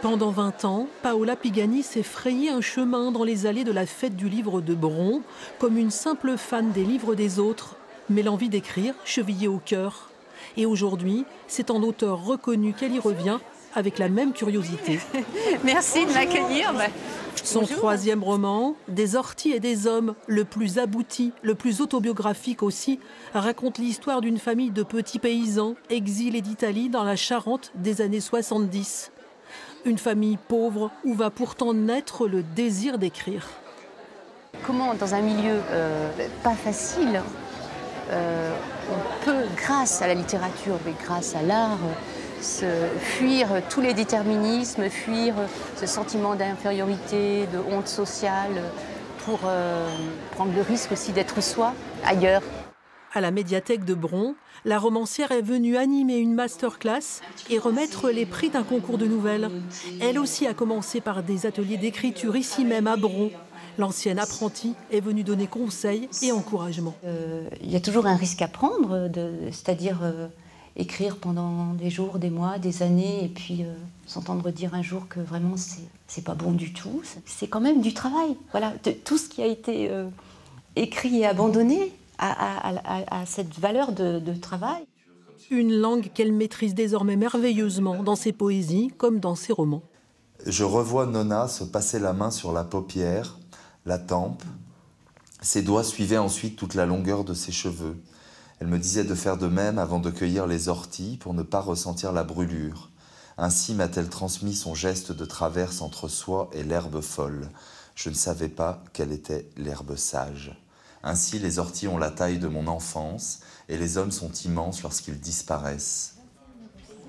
Pendant 20 ans, Paola Pigani s'est frayé un chemin dans les allées de la fête du livre de Bron, comme une simple fan des livres des autres, mais l'envie d'écrire chevillée au cœur. Et aujourd'hui, c'est en auteur reconnu qu'elle y revient, avec la même curiosité. Merci de m'accueillir. Son troisième roman, Des orties et des hommes, le plus abouti, le plus autobiographique aussi, raconte l'histoire d'une famille de petits paysans exilés d'Italie dans la Charente des années 70. Une famille pauvre où va pourtant naître le désir d'écrire. Comment, dans un milieu pas facile, on peut, grâce à la littérature, mais grâce à l'art, fuir tous les déterminismes, fuir ce sentiment d'infériorité, de honte sociale, pour prendre le risque aussi d'être soi, ailleurs. À la médiathèque de Bron, la romancière est venue animer une masterclass et remettre les prix d'un concours de nouvelles. Elle aussi a commencé par des ateliers d'écriture ici même à Bron. L'ancienne apprentie est venue donner conseils et encouragement. Il y a toujours un risque à prendre, c'est-à-dire écrire pendant des jours, des mois, des années, et puis s'entendre dire un jour que vraiment c'est pas bon du tout. C'est quand même du travail. Voilà, tout ce qui a été écrit et abandonné à cette valeur de travail. Une langue qu'elle maîtrise désormais merveilleusement dans ses poésies comme dans ses romans. Je revois Nona se passer la main sur la paupière, la tempe. Ses doigts suivaient ensuite toute la longueur de ses cheveux. Elle me disait de faire de même avant de cueillir les orties pour ne pas ressentir la brûlure. Ainsi m'a-t-elle transmis son geste de traverse entre soi et l'herbe folle. Je ne savais pas quelle était l'herbe sage. Ainsi, les orties ont la taille de mon enfance et les hommes sont immenses lorsqu'ils disparaissent.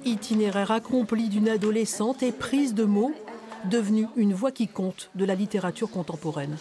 Itinéraire accompli d'une adolescente éprise de mots, devenue une voix qui compte de la littérature contemporaine.